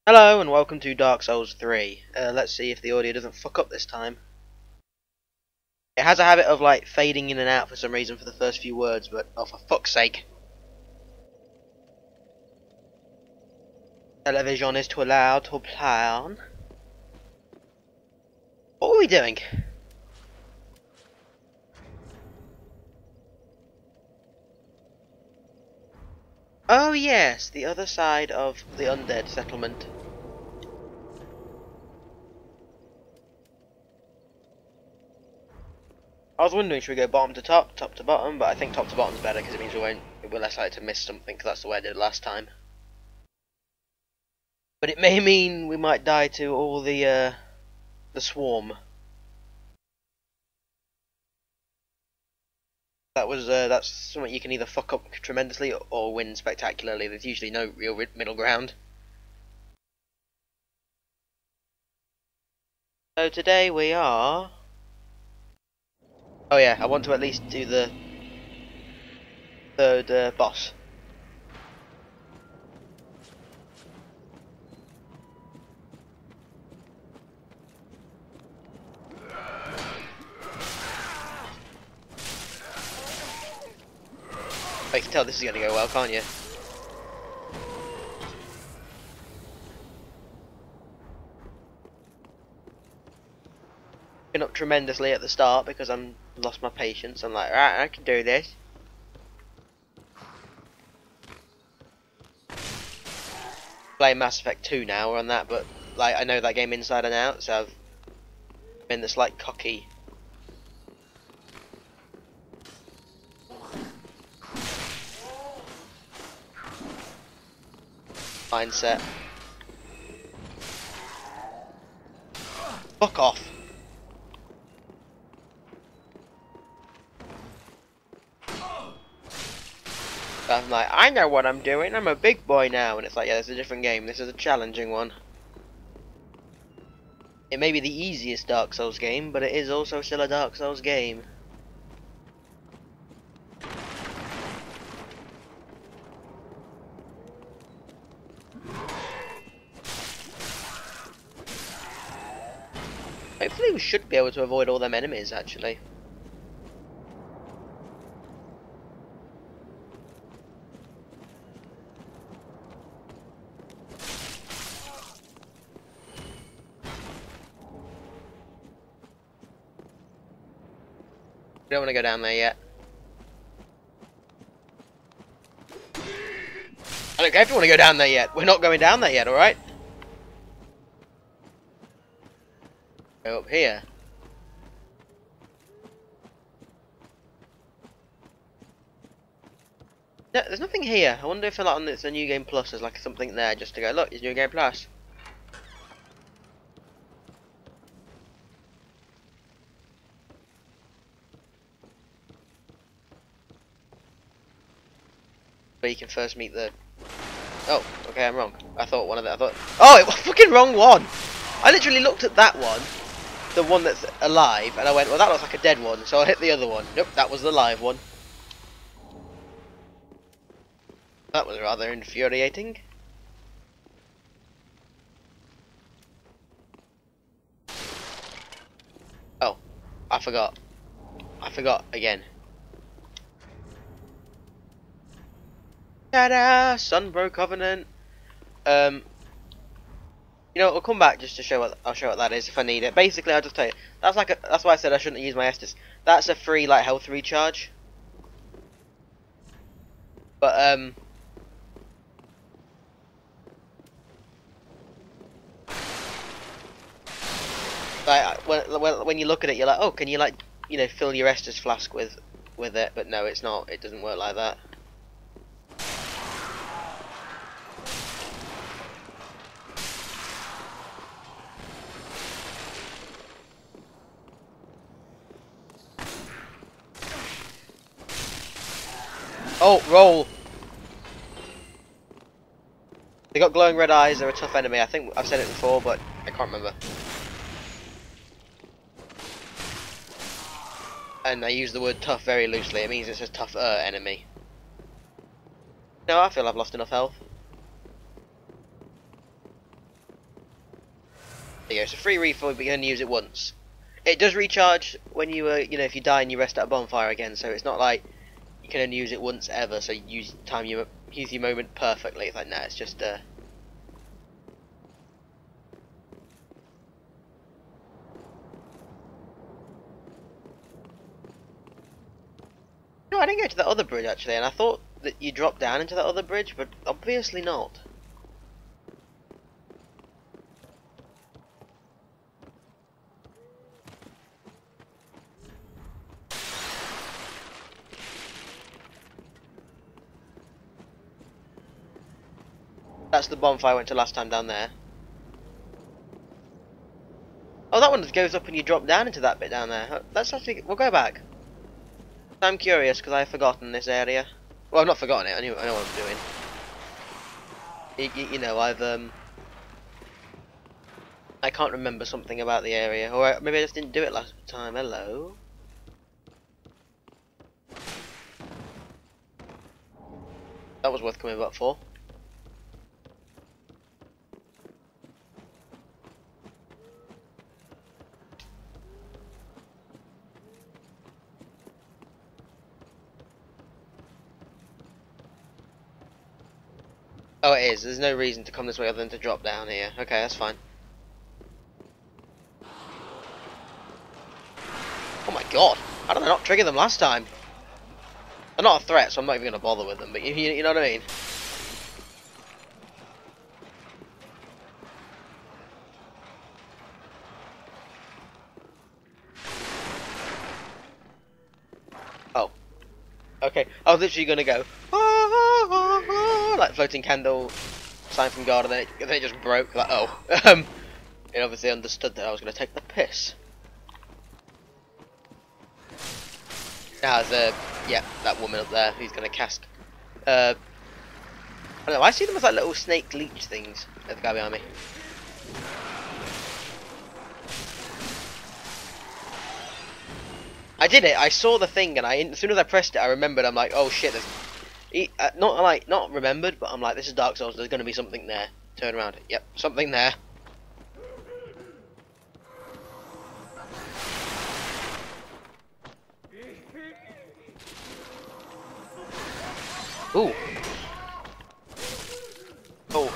Hello and welcome to Dark Souls 3. Let's see if the audio doesn't fuck up this time. It has a habit of like fading in and out for some reason for the first few words, but oh for fuck's sake. Television is too loud to play on. What are we doing? Oh yes, the other side of the undead settlement. I was wondering, should we go bottom to top, top to bottom, but I think top to bottom's better because it means we're less likely to miss something, because that's the way I did last time. But it may mean we might die to all the swarm. That's something you can either fuck up tremendously or win spectacularly. There's usually no real middle ground. So today we are... Oh yeah, I want to at least do the third boss. You can tell this is going to go well, can't you? Been up tremendously at the start because I'm lost my patience. I'm like, right, I can do this. Playing Mass Effect 2 now, we're on that, but like I know that game inside and out, so I've been the slight cocky mindset. Fuck off. I'm like, I know what I'm doing, I'm a big boy now, and it's like, yeah, it's a different game, this is a challenging one. It may be the easiest Dark Souls game, but it is also still a Dark Souls game. Hopefully we should be able to avoid all them enemies, actually. We don't want to go down there yet. I don't care if you want to go down there yet. We're not going down there yet, alright? Go up here. No, there's nothing here. I wonder if it's a New Game Plus, there's like something there just to go, look, it's New Game Plus. But you can first meet the... Oh, okay, I'm wrong. I thought one of them... Oh, it was fucking wrong one! I literally looked at that one, the one that's alive, and I went, well, that looks like a dead one, so I hit the other one. Nope, that was the live one. That was rather infuriating. Oh, I forgot. I forgot again. Ta-da! Sunbro Covenant. You know, we'll come back just to show what I'll show what that is if I need it. Basically, I'll just tell you. That's why I said I shouldn't use my Estus. That's a free like health recharge. But like when you look at it, you're like, oh, can you like fill your Estus flask with it? But no, it's not. It doesn't work like that. Oh, roll! They got glowing red eyes, they're a tough enemy. I think I've said it before, but I can't remember. And I use the word tough very loosely, it means it's a tougher enemy. No, I feel I've lost enough health. earlier. It's a free refill, but you can only use it once. It does recharge when you you know, if you die and you rest at a bonfire again. So it's not like you can only use it once ever. So you use your moment perfectly. It's like nah, it's just No, I didn't go to that other bridge actually, and I thought that you dropped down into that other bridge, but obviously not. That's the bonfire I went to last time down there. Oh, that one goes up and you drop down into that bit down there. Let's actually, we'll go back. I'm curious because I've forgotten this area. Well, I've not forgotten it. I know what I'm doing. You know, I can't remember something about the area, or maybe I just didn't do it last time. Hello. That was worth coming back for. Oh, it is. There's no reason to come this way other than to drop down here. Okay, that's fine. Oh my god! How did I not trigger them last time? They're not a threat, so I'm not even going to bother with them, but you know what I mean? Oh. Okay. I was literally going to go, like floating candle, sign from God, and then it just broke. Like, oh. It obviously understood that I was going to take the piss. Now there's yeah, that woman up there who's going to cast. I don't know. I see them as like little snake leech things. There's the guy behind me. I did it. I saw the thing, and as soon as I pressed it, I remembered. I'm like, oh shit. Not remembered, but I'm like, this is Dark Souls. There's going to be something there. Turn around. Yep, something there. Ooh. Oh.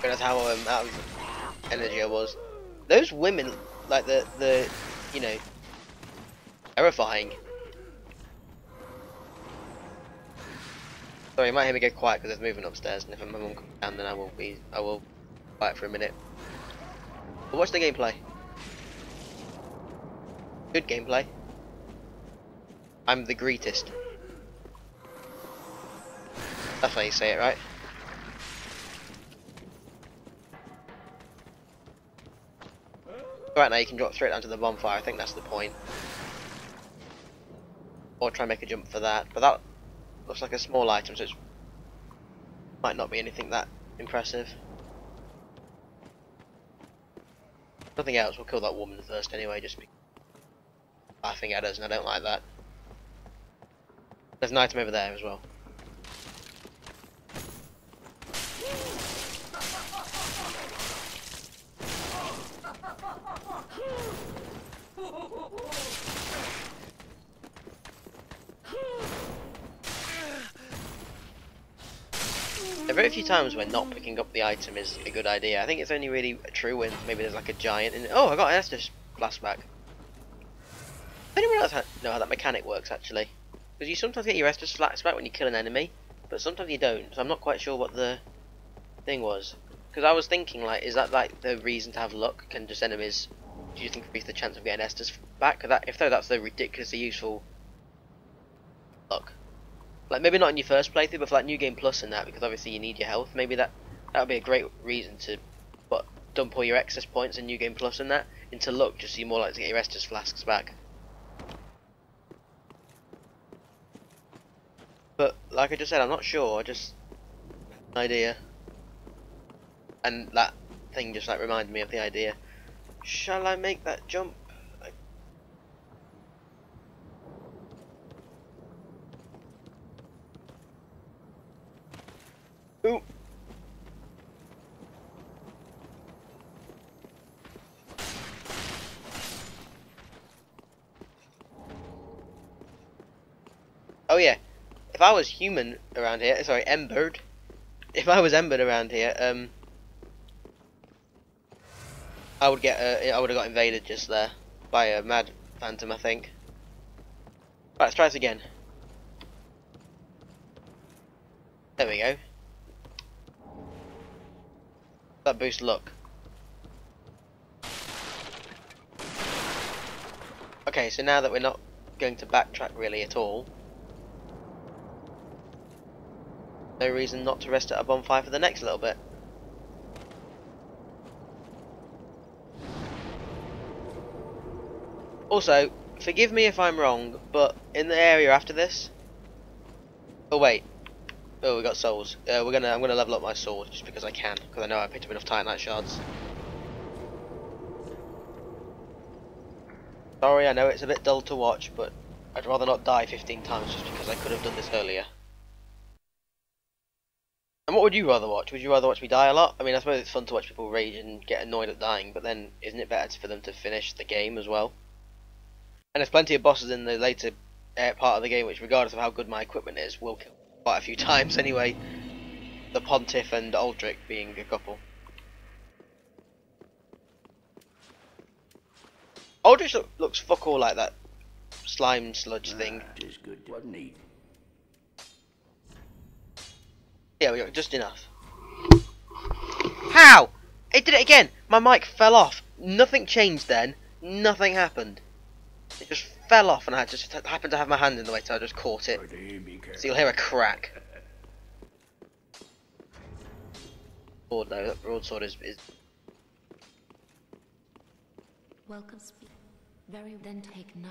That's how out of energy I was. Those women, like the you know, terrifying. Sorry, you might hear me go quiet because there's movement upstairs, and if my mum comes down, then I will quiet for a minute. But watch the gameplay. Good gameplay. I'm the greatest. That's how you say it, right? Right now you can drop straight down to the bonfire. I think that's the point. Or try and make a jump for that. But that looks like a small item, so it might not be anything that impressive. Nothing else. We'll kill that woman first anyway, just be laughing at us, and I don't like that. There's an item over there as well. There are very few times when not picking up the item is a good idea. I think it's only really true when maybe there's like a giant in it. Oh, I got an Estus Flasks. Anyone else know how that mechanic works actually? Because you sometimes get your Estus Flasks back when you kill an enemy, but sometimes you don't. So I'm not quite sure what the thing was. Because I was thinking, like, is that like the reason to have luck? Can just enemies, do you think, increase the chance of getting Estus back? Cause if so, that's the ridiculously useful luck. Like, maybe not in your first playthrough, but for like New Game Plus and that, because obviously you need your health. Maybe that would be a great reason to dump all your excess points in New Game Plus and that into luck, just so you're more likely to get your Estus Flasks back. But like I just said, I'm not sure. Just an idea, and that thing just like reminded me of the idea. Shall I make that jump? Ooh. Oh yeah, if I was human around here, sorry, embered. If I was embered around here, I would have got invaded just there by a mad phantom, I think. Right, let's try this again. There we go. That boosts luck. Okay, so now that we're not going to backtrack really at all, no reason not to rest at a bonfire for the next little bit. Also, forgive me if I'm wrong, but in the area after this... Oh wait. Oh, we got souls. I'm gonna level up my sword just because I can, because I know I picked up enough Titanite shards. Sorry, I know it's a bit dull to watch, but I'd rather not die 15 times just because I could have done this earlier. And what would you rather watch? Would you rather watch me die a lot? I mean, I suppose it's fun to watch people rage and get annoyed at dying, but then isn't it better for them to finish the game as well? And there's plenty of bosses in the later part of the game which, regardless of how good my equipment is, will kill quite a few times anyway. The Pontiff and Aldrich being a couple. Aldrich looks fuck all like that slime sludge thing. Just good, wasn't he? Yeah, we got just enough. How? It did it again! My mic fell off. Nothing changed then. Nothing happened. It just fell off and I just happened to have my hand in the way, so I just caught it. So you'll hear a crack. Sword though, that broadsword is... Welcome, speak. Very then take no.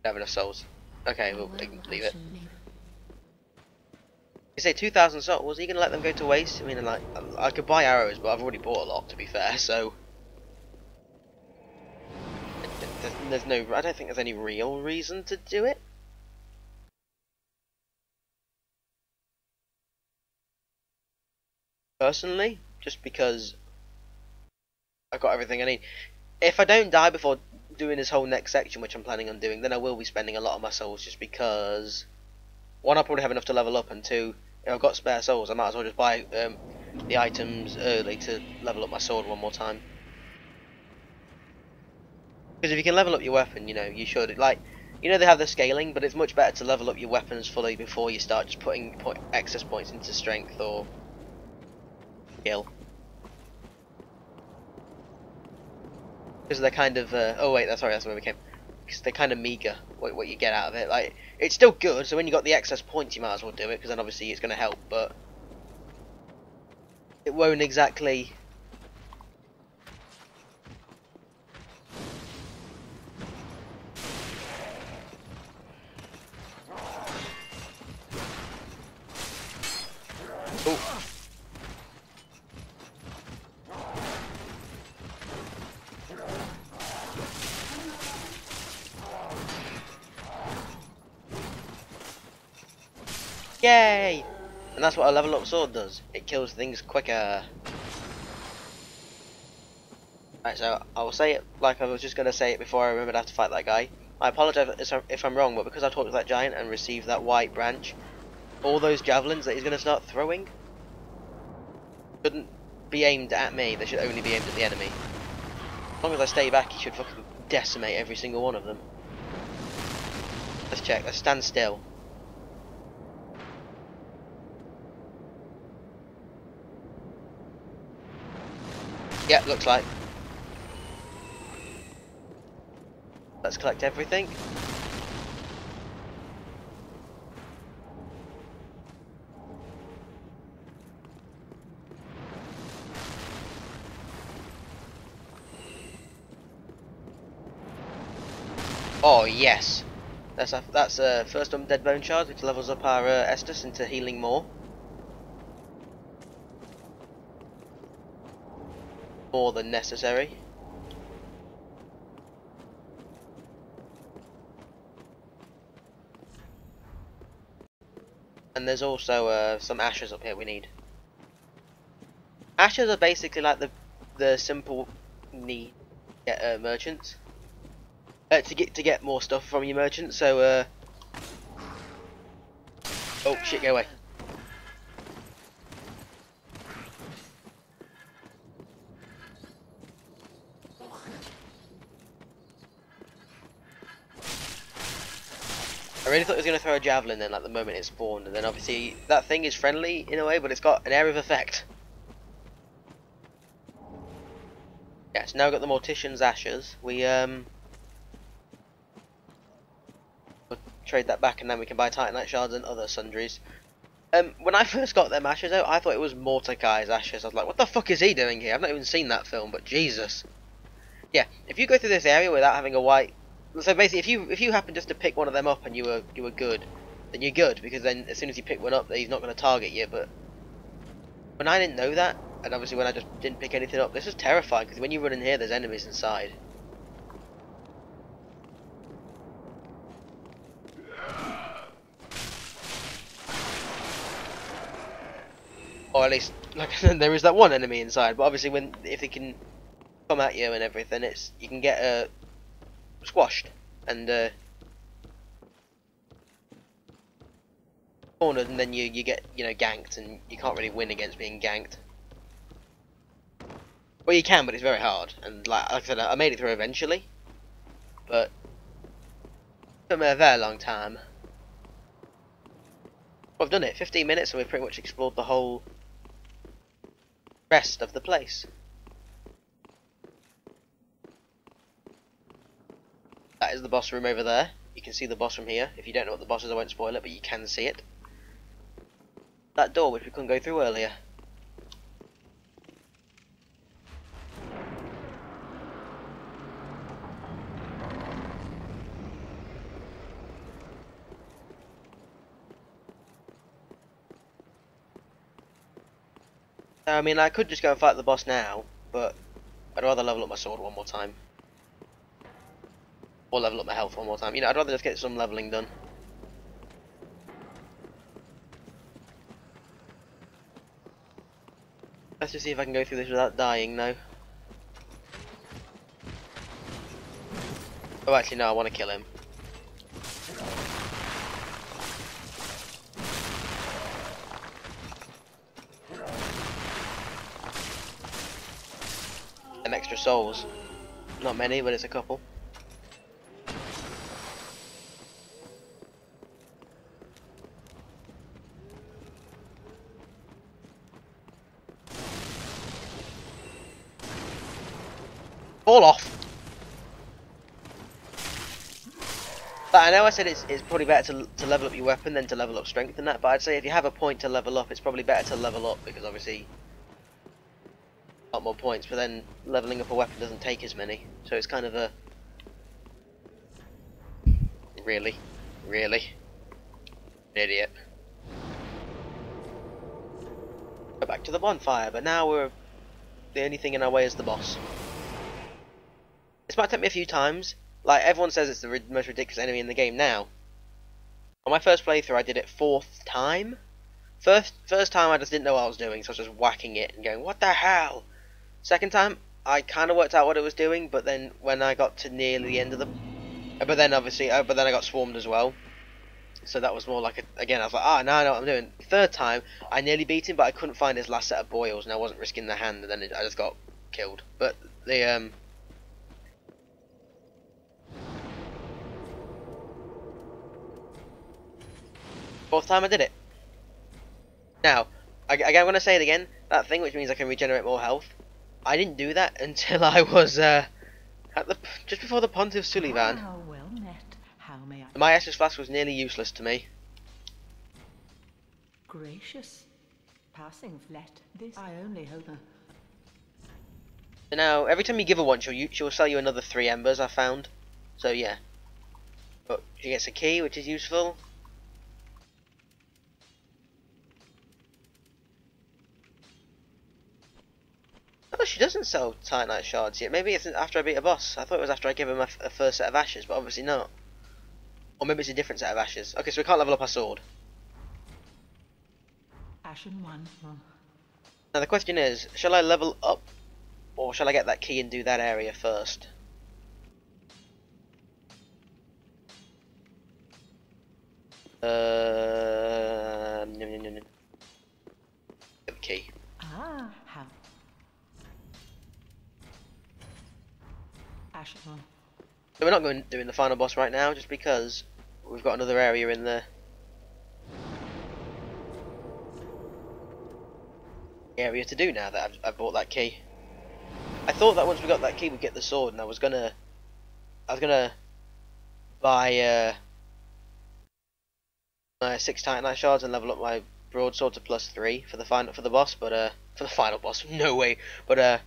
Having enough souls. Okay, we'll leave it. You say 2,000 souls, was he going to let them go to waste? I mean, like, I could buy arrows, but I've already bought a lot, to be fair, so... There's no... I don't think there's any real reason to do it. Personally, just because I've got everything I need. If I don't die before doing this whole next section, which I'm planning on doing, then I will be spending a lot of my souls, just because... One, I'll probably have enough to level up, and two, if I've got spare souls, I might as well just buy the items early to level up my sword one more time. Because if you can level up your weapon, you know, you should. Like, you know they have the scaling, but it's much better to level up your weapons fully before you start just putting excess points into strength or skill. Because they're kind of... oh wait, that's where we came. Because they're kind of meager, what you get out of it. Like, it's still good, so when you got the excess points you might as well do it, because then obviously it's going to help, but it won't exactly... Ooh. Yay! And that's what a level up sword does. It kills things quicker. Right, so I will say it like I was just going to say it before I remembered I have to fight that guy. I apologise if I'm wrong, but because I talked to that giant and received that white branch, all those javelins that he's going to start throwing shouldn't be aimed at me, they should only be aimed at the enemy. As long as I stay back, he should fucking decimate every single one of them. Let's check, let's stand still. Yeah, looks like. Let's collect everything. Oh yes, that's first undead bone shard, which levels up our Estus into healing more than necessary. And there's also some ashes up here we need. Ashes are basically like the simple need to get merchants. To get more stuff from your merchant, so Oh shit, go away. I really thought it was going to throw a javelin then, like the moment it spawned, and then obviously that thing is friendly in a way, but it's got an area of effect. Yeah, so now we've got the Mortician's Ashes. We'll trade that back and then we can buy Titanite Shards and other sundries. When I first got them ashes out, I thought it was Mordecai's ashes. I was like, what the fuck is he doing here? I've not even seen that film, but Jesus. Yeah, if you go through this area without having a white... So basically, if you happen just to pick one of them up and you were good, then you're good, because then as soon as you pick one up, he's not going to target you, but... When I didn't know that, and obviously when I just didn't pick anything up, this was terrifying, because when you run in here, there's enemies inside. Or at least, like I said, there is that one enemy inside, but obviously if they can come at you and everything, you can get squashed and cornered, and then you get ganked, and you can't really win against being ganked. Well, you can, but it's very hard. And like I said, I made it through eventually, but it took me a very long time. Well, I've done it 15 minutes, and we've pretty much explored the whole rest of the place. That is the boss room over there. You can see the boss from here. If you don't know what the boss is, I won't spoil it, but you can see it. That door which we couldn't go through earlier. I mean, I could just go and fight the boss now, but I'd rather level up my sword one more time. Or level up my health one more time. I'd rather just get some leveling done. Let's just see if I can go through this without dying now. Oh, actually, no, I want to kill him. Them extra souls. Not many, but it's a couple. Fall off! But I know I said it's probably better to level up your weapon than to level up strength and that, but I'd say if you have a point to level up, it's probably better to level up, because obviously a lot more points, but then leveling up a weapon doesn't take as many, so it's kind of a... Really? Really? An idiot. Go back to the bonfire, but now the only thing in our way is the boss. This might take me a few times. Like, everyone says it's the most ridiculous enemy in the game now. On my first playthrough, I did it 4th time. First time, I just didn't know what I was doing, so I was just whacking it and going, what the hell? Second time, I kind of worked out what it was doing, but then when I got to nearly the end of the... But then, obviously, but then I got swarmed as well. So that was more like again, I was like, now I know what I'm doing. Third time, I nearly beat him, but I couldn't find his last set of boils, and I wasn't risking the hand, and then I just got killed. But the, fourth time I did it. Now, I'm going to say it again, that thing which means I can regenerate more health, I didn't do that until I was just before the Pont of Sullivan. Ah, well met. How may I... My Estus Flask was nearly useless to me. Gracious. Passing flat. This I only hope. So now, every time you give her one, she'll sell you another 3 embers, I found. So yeah. But she gets a key, which is useful. Oh, she doesn't sell Titanite Shards yet. Maybe it's after I beat a boss. I thought it was after I gave him a first set of ashes, but obviously not. Or maybe it's a different set of ashes. Okay, so we can't level up our sword. Ashen one. Now the question is, shall I level up, or shall I get that key and do that area first? Ashen. So we're not going doing the final boss right now, just because we've got another area in the area to do now that I've bought that key. I thought that once we got that key we'd get the sword, and I was gonna buy my 6 Titanite shards and level up my broadsword to +3 for the boss, but for the final boss, no way. But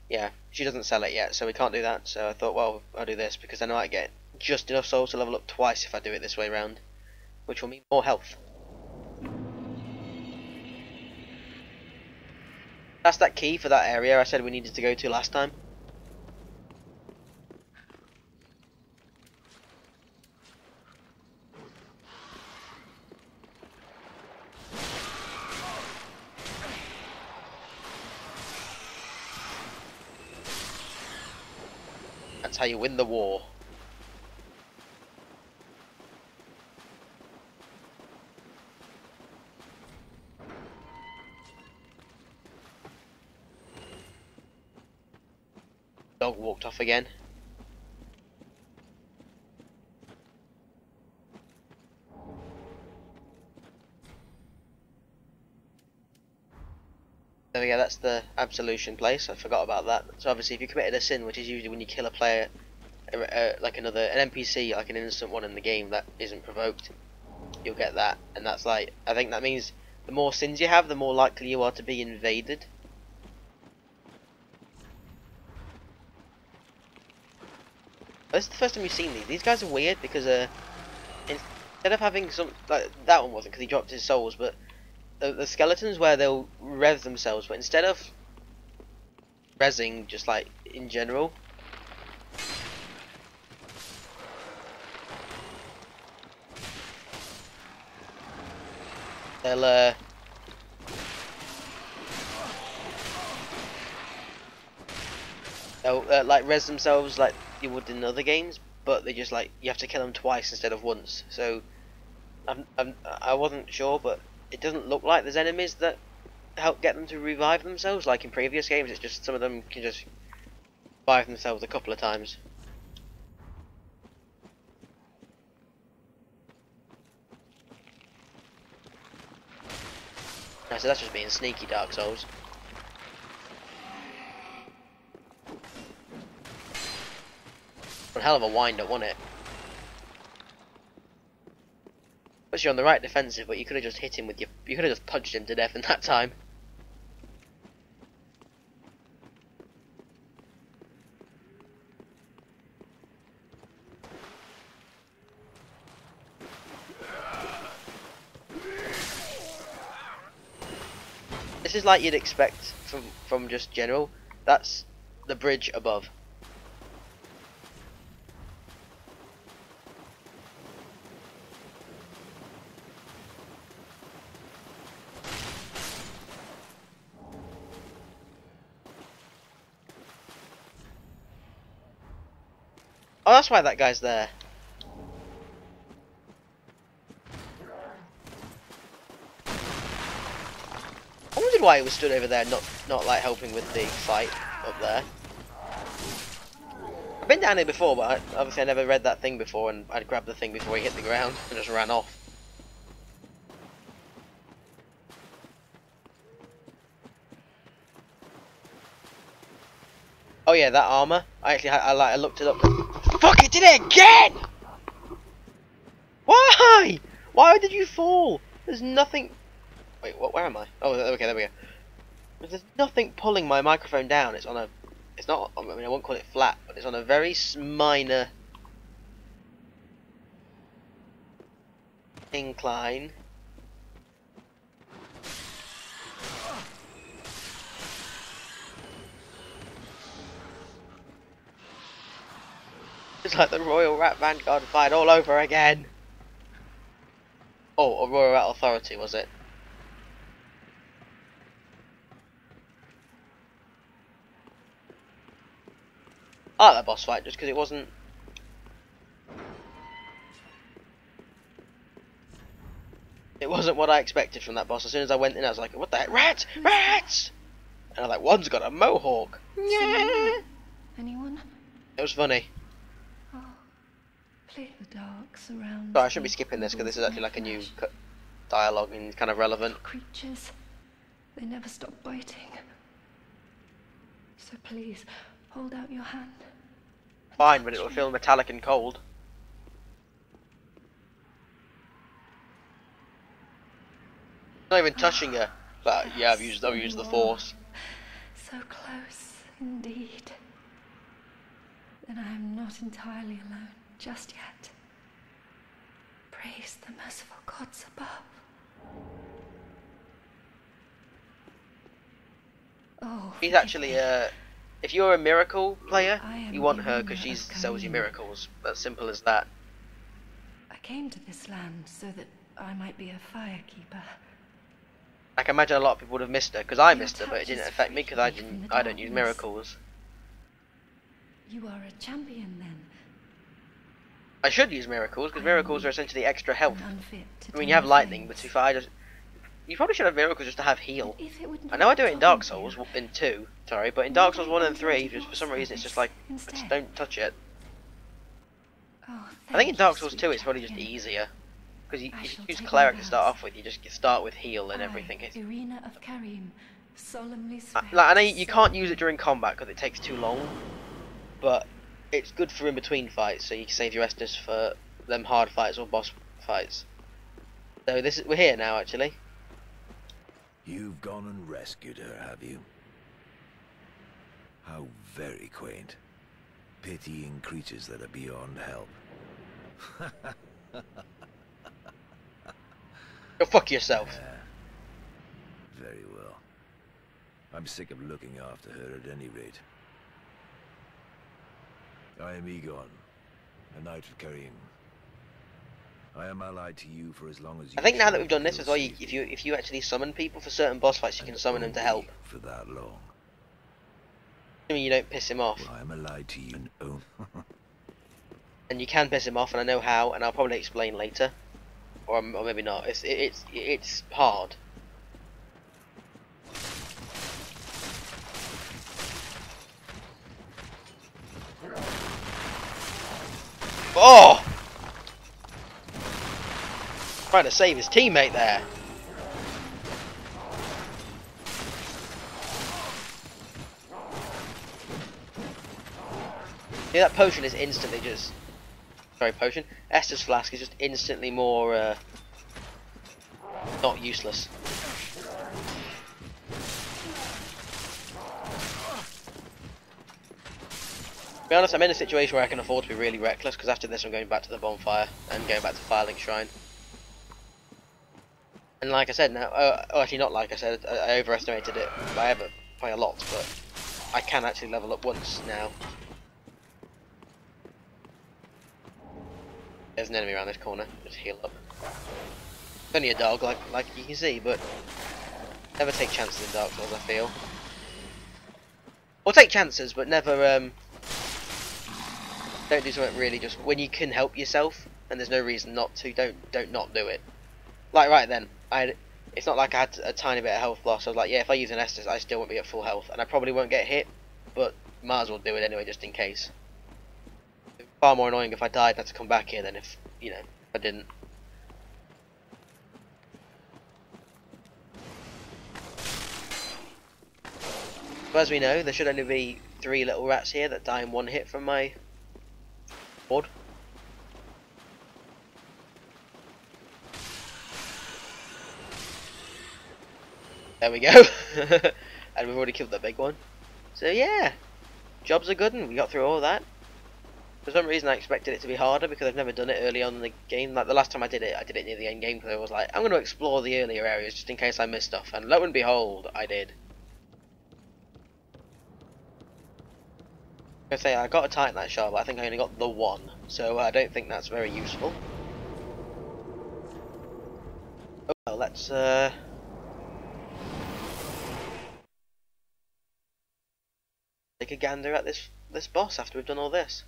yeah, she doesn't sell it yet, so we can't do that. So I thought, well, I'll do this because then I might get just enough souls to level up twice if I do it this way round, which will mean more health. That's that key for that area I said we needed to go to last time. That's how you win the war. Dog walked off again. There we go, that's the absolution place. I forgot about that. So obviously if you committed a sin, which is usually when you kill a player, like an NPC, like an innocent one in the game that isn't provoked, you'll get that. And that's like, I think that means the more sins you have, the more likely you are to be invaded. This is the first time you've seen these. These guys are weird because instead of having some, like that one wasn't because he dropped his souls, but the skeletons where they'll res themselves, but instead of resing just like in general, they'll like res themselves like you would in other games, but they just like you have to kill them twice instead of once. So I wasn't sure, but it doesn't look like there's enemies that help get them to revive themselves like in previous games. It's just some of them can just revive themselves a couple of times. No, so that's just being sneaky, Dark Souls. One hell of a wind-up, wasn't it? But you're on the right defensive, but you could have just hit him with your... You could have just punched him to death in that time. This is like you'd expect from just general. That's the bridge above. Oh, that's why that guy's there. I wondered why he was stood over there, not like helping with the fight up there. I've been down here before, but obviously I never read that thing before, and I'd grabbed the thing before he hit the ground and just ran off. Oh yeah, that armor. I looked it up. Fuck! It did it again! Why? Why did you fall? There's nothing. Wait, what? Where am I? Oh, okay, there we go. There's nothing pulling my microphone down. It's on a. It's not. I mean, I won't call it flat, but it's on a very minor incline. It's like the Royal Rat Vanguard fight all over again. Oh, a Royal Rat Authority, was it? I like that boss fight just because it wasn't... It wasn't what I expected from that boss. As soon as I went in, I was like, what the heck? Rats! Rats! And I was like, one's got a mohawk. Yeah. Anyone? It was funny. Oh, please. The dark surrounds. Sorry, I shouldn't be skipping this because this is actually like a new dialogue and kind of relevant. Creatures, they never stop biting. So please, hold out your hand. Fine, but it will feel metallic and cold. Not even touching her, but yeah, I've used the force. So close, indeed. Then I am not entirely alone just yet. Praise the merciful gods above. Oh, She's actually if you're a miracle player, you want her because she Irina of sells you Karim. miracles. As simple as that. I came to this land so that I might be a firekeeper. I can imagine a lot of people would have missed her because I Your missed her, but it touch didn't is affect me because free from the I don't use darkness. miracles. You are a champion then. I should use miracles because miracles are essentially extra health. And unfit to I mean, tend you have the lightning, but flames. to be fair, you probably should have miracles just to have heal. If it would I know I do it in Dark not Souls you, in 2, sorry, but in Dark Souls 1 and 3, just for some reason, it's just like I just Instead. don't touch it. Oh, I think in thank Dark you, Souls sweet 2 it's probably just champion. easier because you I just shall use take cleric my to start vows. off with. You just start with heal and I, everything. It's, Irina of Karim, solemnly swear like, I know to you can't use serve it during combat because it takes too long, but it's good for in between fights, so you can save your Estus for them hard fights or boss fights. So we're here now actually. You've gone and rescued her, have you? How very quaint. Pitying creatures that are beyond help. Go fuck yourself. Yeah. Very well. I'm sick of looking after her at any rate. I am Egon, a knight of Karim. I am allied to you for as long as you I think now that ensure we've done this will as well, save me. if you actually summon people for certain boss fights, you can summon them to help. For that long. I mean, you don't piss him off, Well, I am allied to you and own. and you can piss him off, and I know how, and I'll probably explain later, or maybe not. It's hard. Oh! Trying to save his teammate there. Yeah, that potion is instantly just... Sorry, potion. Estus Flask is just instantly more, not useless. To be honest, I'm in a situation where I can afford to be really reckless, because after this I'm going back to the bonfire, and going back to Firelink Shrine. And like I said now, actually not like I said, I overestimated it by a lot, but I can actually level up once now. There's an enemy around this corner, just heal up. It's only a dog, like you can see, but never take chances in Dark Souls, I feel. Or take chances, but never, don't do something really just, when you can help yourself, and there's no reason not to, don't not do it. Like right then, it's not like I had a tiny bit of health loss. I was like, yeah, if I use an Estus, I still won't be at full health, and I probably won't get hit, but might as well do it anyway, just in case. It's far more annoying if I died and had to come back here than if, you know, if I didn't. So as we know, there should only be 3 little rats here that die in one hit from my board. There we go. And we've already killed that big one. So yeah, jobs are good, and we got through all that. For some reason I expected it to be harder because I've never done it early on in the game. Like the last time I did it near the end game because I was like, I'm going to explore the earlier areas just in case I miss stuff. And lo and behold, I did. I say I got a Titanite shard, but I think I only got the one, so I don't think that's very useful. Oh, well, let's take a gander at this boss after we've done all this.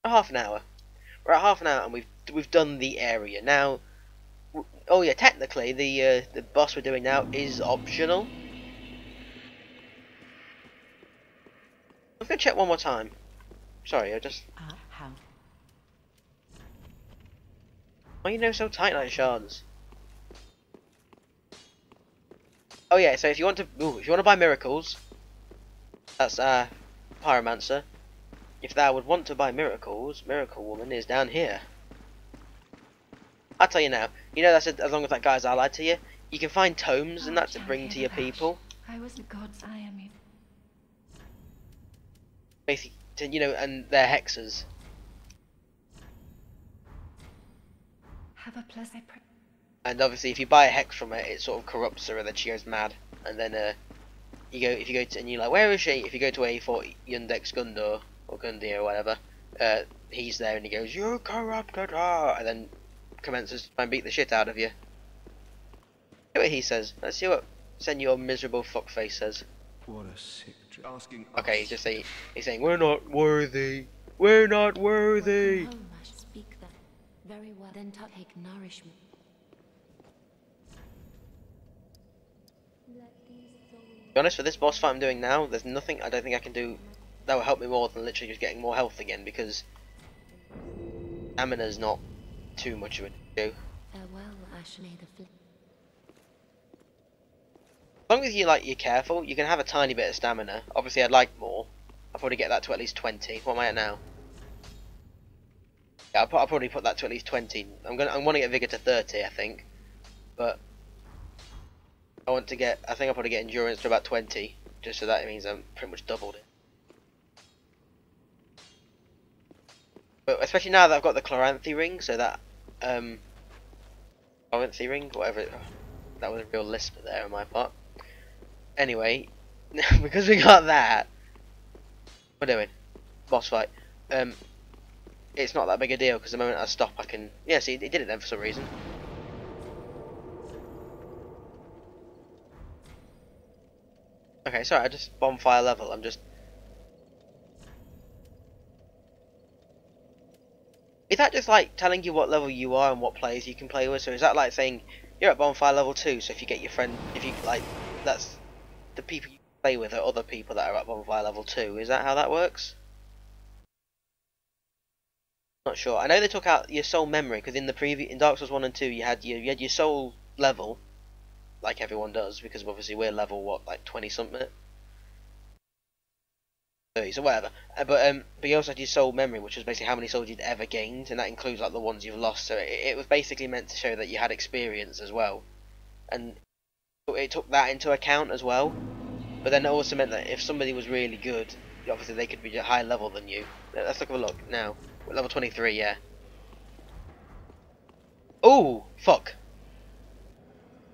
Half an hour. We're at half an hour, and we've done the area now. Oh yeah, technically the boss we're doing now is optional. Let's go check one more time. Sorry, I just... How? Why are you so tight like shards? Oh yeah, so if you want to buy miracles, that's Pyromancer. If thou would want to buy miracles, Miracle Woman is down here. I'll tell you now. You know, that's as long as that guy's allied to you, you can find tomes and that to bring to your people. I was God's I am you. Basically, you know, and they're hexes. Have a pleasant. And obviously, if you buy a hex from it, it sort of corrupts her, and then she goes mad. And then if you go to, and you're like, where is she? If you go to where you fought Yundex Gundor or Gundi or whatever, he's there and he goes, you corrupted her, and then commences to try and beat the shit out of you. See what he says. Let's see what Senor Miserable Fuckface says. What a sick asking. Okay, he's saying we're not worthy. We're not worthy. Home, I should speak that. Very well, then take nourishment. To be honest, for this boss fight I'm doing now, there's nothing I don't think I can do that will help me more than literally just getting more health again, because stamina's not too much of an issue. Farewell, Ash made a flip. As long as you're careful, you can have a tiny bit of stamina. Obviously, I'd like more. I'll probably get that to at least 20. What am I at now? Yeah, I'll probably put that to at least 20. I want to get vigor to 30, I think. But I think I'll probably get endurance to about 20, just so that means I'm pretty much doubled it. But especially now that I've got the Chloranthy ring, so that Chloranthy ring, whatever that was a real lisp there on my part. Anyway, because we got that, we're doing boss fight. It's not that big a deal, because the moment I stop, I can. Yeah, see, it did it then for some reason. Okay, sorry, I just bonfire level. Is that just like telling you what level you are and what players you can play with? So is that like saying you're at bonfire level 2? So if you get your friend, that's the people you play with are other people that are at bonfire level 2. Is that how that works? Not sure. I know they took out your soul memory, because in Dark Souls 1 and 2 you had your soul level, like everyone does, because obviously we're level like 20 something, 30, so whatever. But you also had your soul memory, which was basically how many souls you'd ever gained, and that includes like the ones you've lost. So it was basically meant to show that you had experience as well, and it took that into account as well. But then it also meant that if somebody was really good, obviously they could be a higher level than you. Let's look at a look now. We're level 23, yeah. Oh fuck!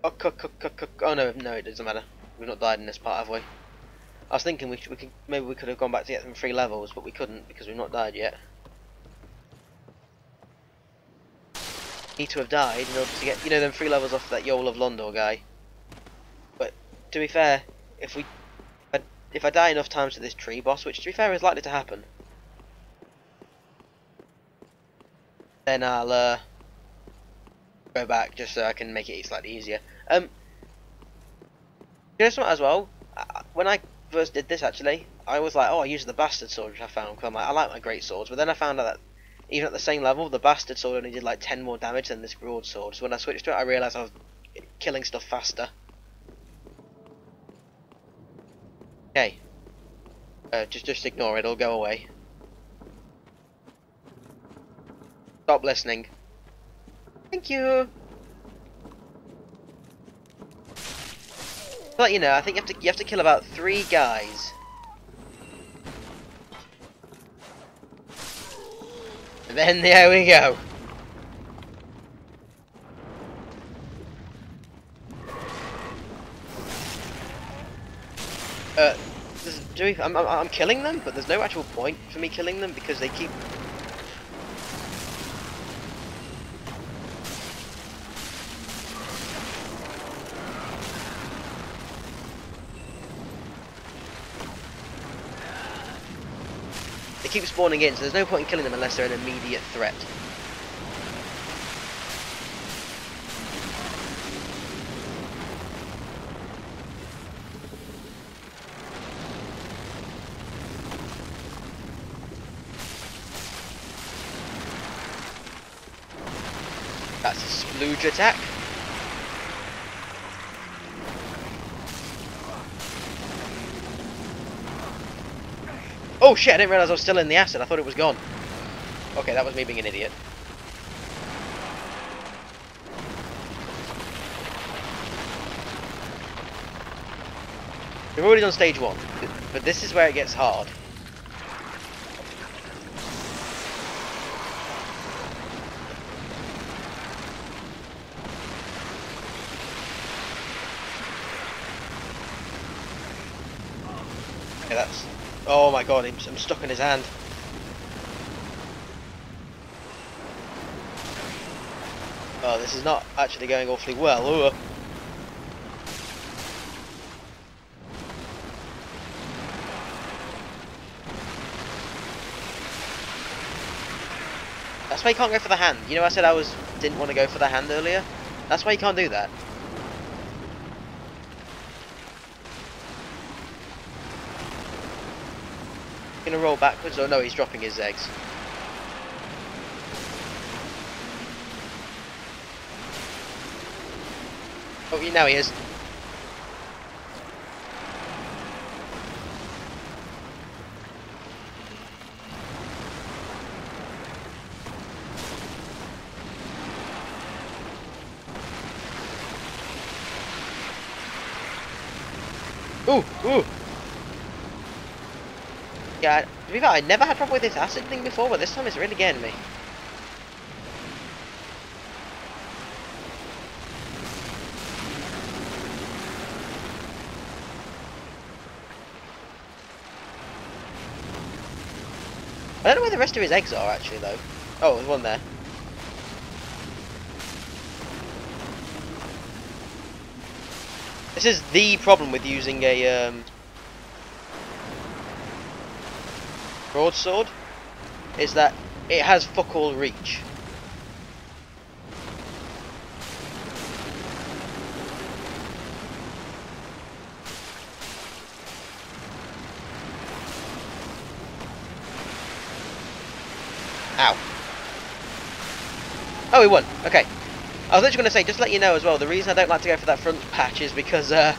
Oh no, it doesn't matter. We've not died in this part, have we? I was thinking maybe we could have gone back to get them 3 levels, but we couldn't because we've not died yet. Need to have died in order to get, them 3 levels off that Yol of Londor guy. But to be fair, if I die enough times to this tree boss, which to be fair is likely to happen, then I'll go back just so I can make it slightly easier. You know something as well? When I first did this, actually, I was like, oh, I used the bastard sword, which I found, because I'm like, I like my great swords, but then I found out that even at the same level, the bastard sword only did like 10 more damage than this broadsword. So when I switched to it, I realised I was killing stuff faster. Okay. Just ignore it, it'll go away. Stop listening. Thank you. But I think you have to kill about 3 guys. And then there we go. I'm killing them, but there's no actual point for me killing them because they keep. They keep spawning in, so there's no point in killing them unless they're an immediate threat. That's a splooge attack. Oh shit, I didn't realise I was still in the acid. I thought it was gone. Okay, that was me being an idiot. We've already done stage 1, but this is where it gets hard. Okay, that's... Oh my god, I'm stuck in his hand. Oh, this is not actually going awfully well. Ooh. That's why you can't go for the hand. You know I said I didn't want to go for the hand earlier? That's why you can't do that. Gonna roll backwards. Oh no, he's dropping his eggs. Oh, now he is. Ooh, ooh. Yeah, to be fair, I never had trouble with this acid thing before, but this time it's really getting me. I don't know where the rest of his eggs are actually though. Oh, there's one there. This is the problem with using a broadsword, is that it has fuck all reach. Ow. Oh, we won. Okay. I was literally going to say, just to let you know as well, the reason I don't like to go for that front patch is because that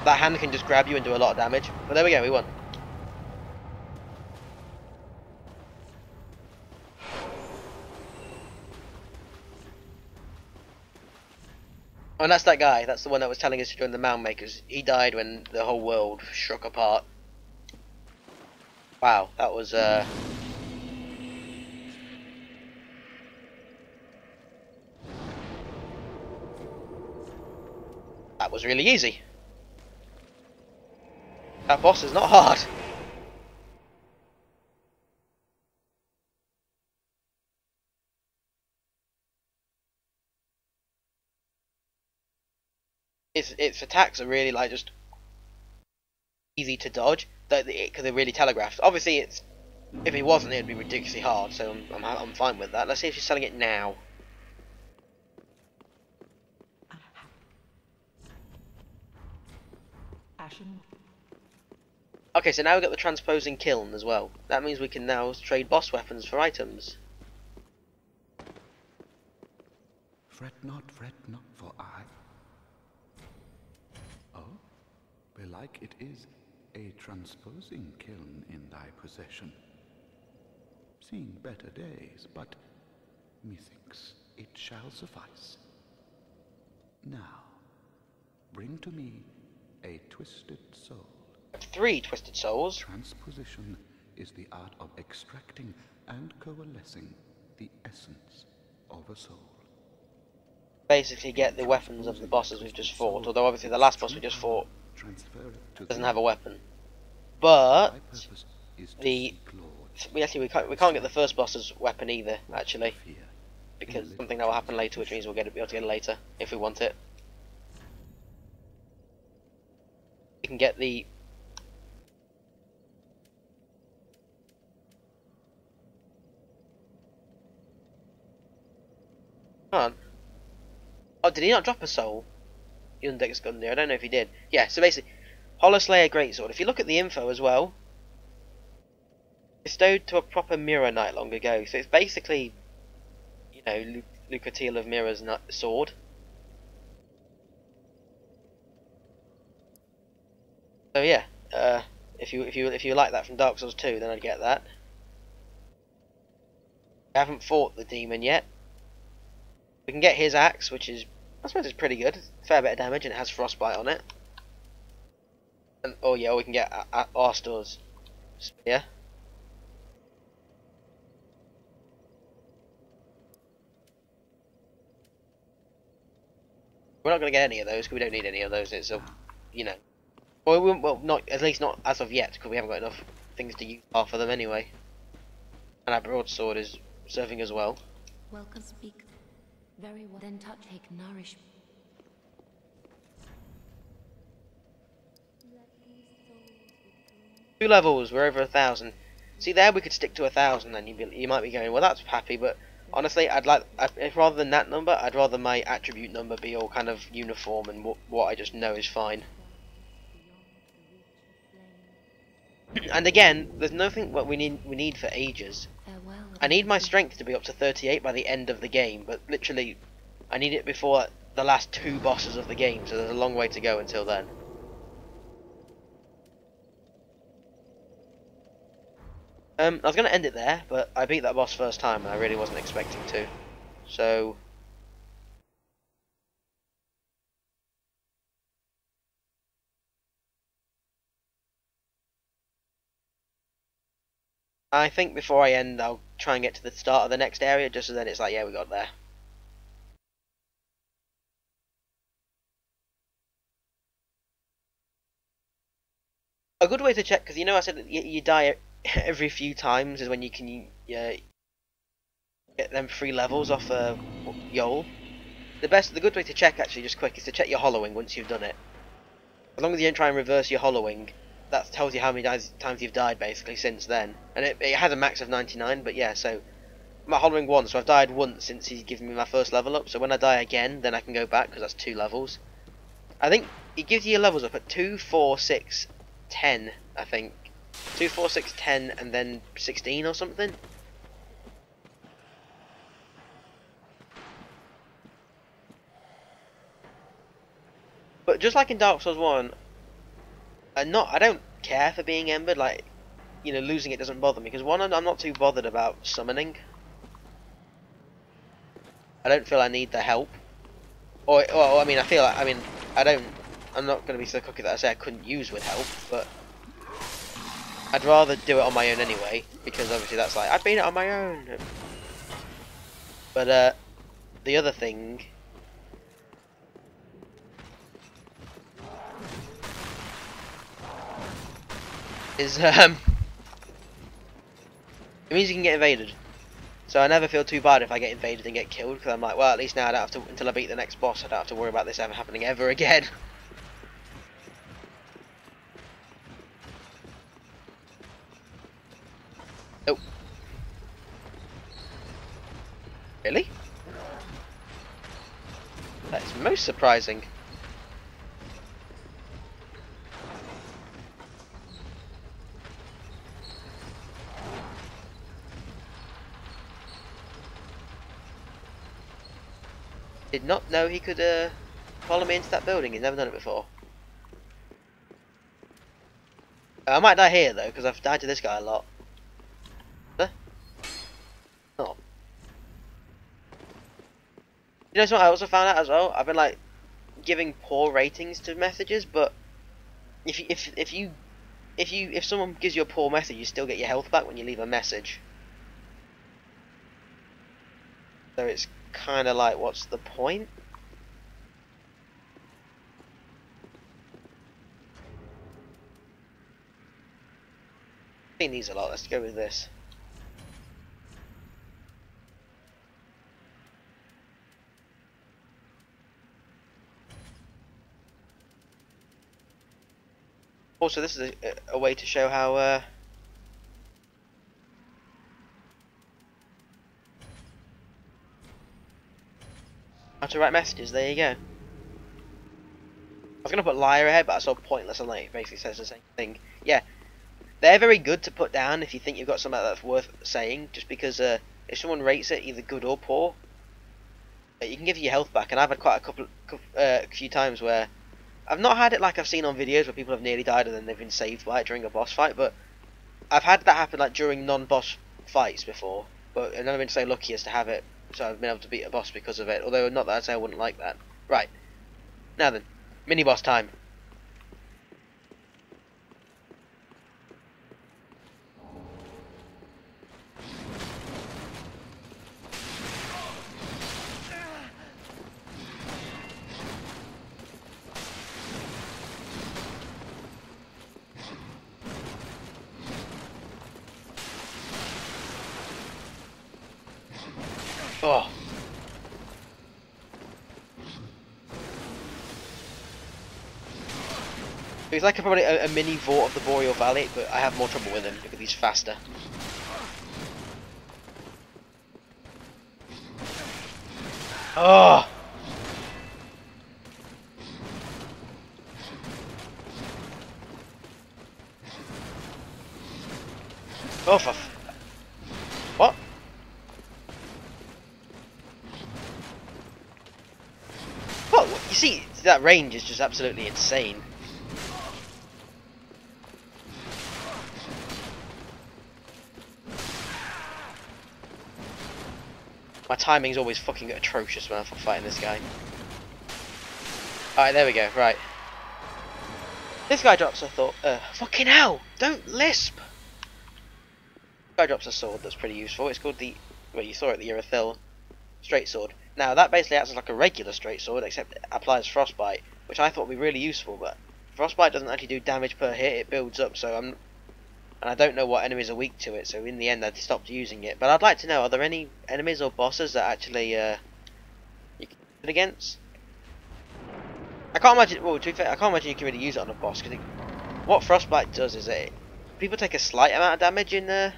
hand can just grab you and do a lot of damage. But there we go, we won. Oh, and that's that guy. That's the one that was telling us to join the Mound Makers. He died when the whole world shook apart. Wow, that was that was really easy. That boss is not hard. Its attacks are really like just easy to dodge. Because they're really telegraphed. Obviously, if it wasn't, it'd be ridiculously hard. So I'm fine with that. Let's see if she's selling it now. Okay, so now we've got the transposing kiln as well. That means we can now trade boss weapons for items. Fret not, for I. Oh, belike it is a transposing kiln in thy possession. Seen better days, but methinks it shall suffice. Now, bring to me a twisted soul. 3 twisted souls. Transposition is the art of extracting and coalescing the essence of a soul. Basically get the weapons of the bosses we've just fought, although obviously the last boss we just fought doesn't have a weapon. But we can't get the first boss's weapon either, actually, because something that will happen later, which means we'll be able to get it later if we want it. We can get the on. Oh, did he not drop a soul? Yundex Gundir, I don't know if he did. Yeah, so basically, Hollow Slayer Greatsword. If you look at the info as well, bestowed to a proper Mirror Knight long ago. So it's basically, you know, Lucatiel of Mira's sword. So yeah, if you like that from Dark Souls 2, then I'd get that. I haven't fought the demon yet. We can get his axe, which is, I suppose, it's pretty good. Fair bit of damage, and it has frostbite on it. And oh yeah, we can get Arstor's spear. We're not going to get any of those because we don't need any of those. It's a, you know, well, not at least not as of yet because we haven't got enough things to use half of them anyway. And our broadsword is serving as well. Welcome, speak. Very well. Then touch, take nourish. 2 levels, we're over 1,000. See there, we could stick to 1,000, and you might be going, well, that's happy, but honestly, if rather than that number, I'd rather my attribute number be all kind of uniform, and what I just know is fine. And again, there's nothing what we need for ages. I need my strength to be up to 38 by the end of the game, but literally, I need it before the last 2 bosses of the game, so there's a long way to go until then. I was going to end it there, but I beat that boss first time, and I really wasn't expecting to. So I think before I end, I'll try and get to the start of the next area, just so then it's like, yeah, we got there. A good way to check, because you know I said that you die every few times, is when you can get them 3 levels off Yol. The good way to check, actually, just quick, is to check your hollowing once you've done it. As long as you don't try and reverse your hollowing, that tells you how many times you've died, basically, since then. And it has a max of 99, but yeah, so I'm at hollowing 1, so I've died once since he's given me my first level up, so when I die again, then I can go back, because that's 2 levels. I think it gives you your levels up at 2, 4, 6, 10, I think. 2, 4, 6, 10, and then 16 or something. But just like in Dark Souls 1, I don't care for being embered, like, you know, losing it doesn't bother me, because one, I'm not too bothered about summoning. I don't feel I need the help. Or I mean, I'm not going to be so cocky that I say I couldn't use with help, but I'd rather do it on my own anyway, because obviously that's like, I beat it on my own. But the other thing is it means you can get invaded. So I never feel too bad if I get invaded and get killed, because I'm like, well, at least now I don't have to, until I beat the next boss, I don't have to worry about this ever happening ever again. Oh. Really? That's most surprising. Did not know he could follow me into that building. He's never done it before. I might die here though, because I've died to this guy a lot. Huh? Oh. You know what I also found out as well? I've been like giving poor ratings to messages, but if someone gives you a poor message, you still get your health back when you leave a message. So it's kind of like, what's the point? I've seen these a lot. Let's go with this. Also, this is a way to show how to write messages. There you go. I was going to put liar ahead, but I saw pointless, and like it basically says the same thing. Yeah, they're very good to put down if you think you've got something that's worth saying, just because if someone rates it either good or poor, you can give you your health back, and I've had quite a few times where I've not had it like I've seen on videos where people have nearly died and then they've been saved by it during a boss fight, but I've had that happen like during non-boss fights before, but I've never been so lucky as to have it, so I've been able to beat a boss because of it, although not that I'd say I wouldn't like that. Right, now then, mini-boss time. Oh. He's like probably a mini Vort of the Boreal Valley, but I have more trouble with him because he's faster. Oh! Oh, for what? Oh, you see, that range is just absolutely insane. My timing's always fucking atrocious when I'm fighting this guy. Alright, there we go, right. This guy drops a thought. Fucking hell! Don't lisp! This guy drops a sword that's pretty useful. It's called the. Well, you saw it, the Irathil straight sword. Now, that basically acts as like a regular straight sword, except it applies frostbite, which I thought would be really useful, but frostbite doesn't actually do damage per hit, it builds up, so and I don't know what enemies are weak to it, so in the end I stopped using it. But I'd like to know, are there any enemies or bosses that actually you can use it against? I can't imagine. Well, to be fair, I can't imagine you can really use it on a boss, because what frostbite does is people take a slight amount of damage in there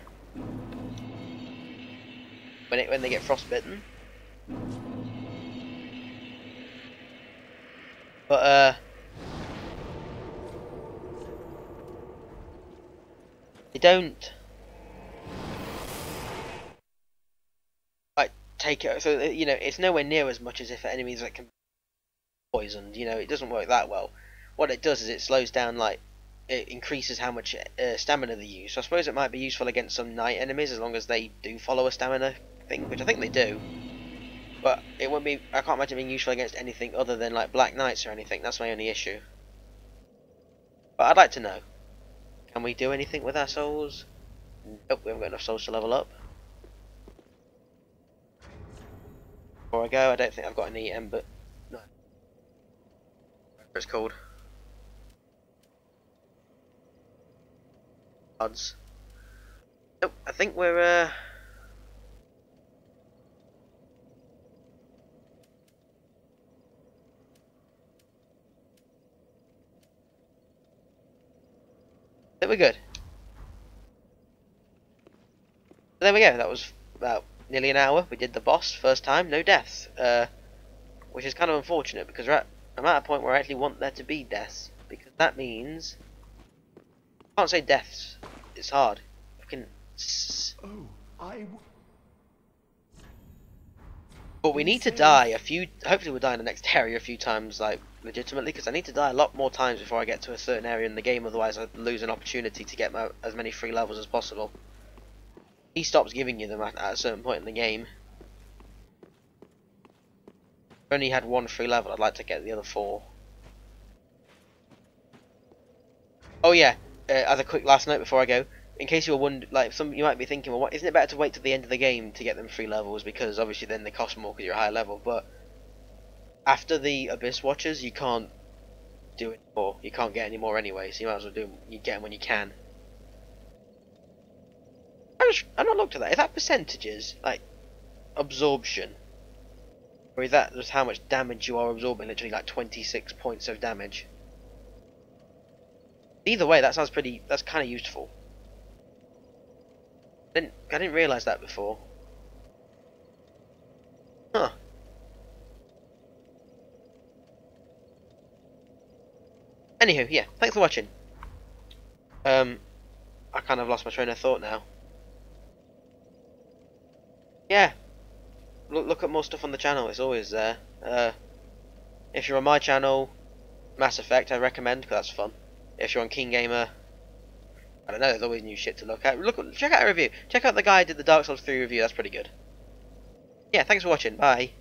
when they get frostbitten. But they don't like take it, so you know it's nowhere near as much as if enemies that can be poisoned. You know, it doesn't work that well. What it does is it slows down, like it increases how much stamina they use. So I suppose it might be useful against some night enemies as long as they do follow a stamina thing, which I think they do. But it won't be. I can't imagine being useful against anything other than like Black Knights or anything. That's my only issue. But I'd like to know. Can we do anything with our souls? Nope, we haven't got enough souls to level up. Before I go, I don't think I've got any ember. No. Whatever it's called. Odds. Nope, I think we're I think we're good. There we go, that was about nearly an hour. We did the boss first time, no deaths. Which is kind of unfortunate because I'm at a point where I actually want there to be deaths. Because that means I can't say deaths. It's hard. I can. But we need to die a few. Hopefully, we'll die in the next area a few times, like legitimately, because I need to die a lot more times before I get to a certain area in the game. Otherwise, I'd lose an opportunity to get as many free levels as possible. He stops giving you them at a certain point in the game. I've only had one free level. I'd like to get the other 4. Oh yeah. As a quick last note before I go, in case you were wondering, like you might be thinking, well, what, isn't it better to wait till the end of the game to get them 3 levels, because obviously then they cost more because you're a higher level. But after the Abyss Watchers, you can't do it more. You can't get any more anyway, so you might as well get them when you can. I've not looked at that. Is that percentages, like absorption, or is that just how much damage you are absorbing? Literally like 26 points of damage. Either way, that sounds pretty. That's kind of useful. I didn't realise that before. Huh. Anywho, yeah. Thanks for watching. I kind of lost my train of thought now. Yeah. look at more stuff on the channel. It's always there. If you're on my channel, Mass Effect I recommend because that's fun. If you're on KeenGamer, I don't know. There's always new shit to look at. Check out a review. Check out the guy who did the Dark Souls 3 review. That's pretty good. Yeah, thanks for watching. Bye.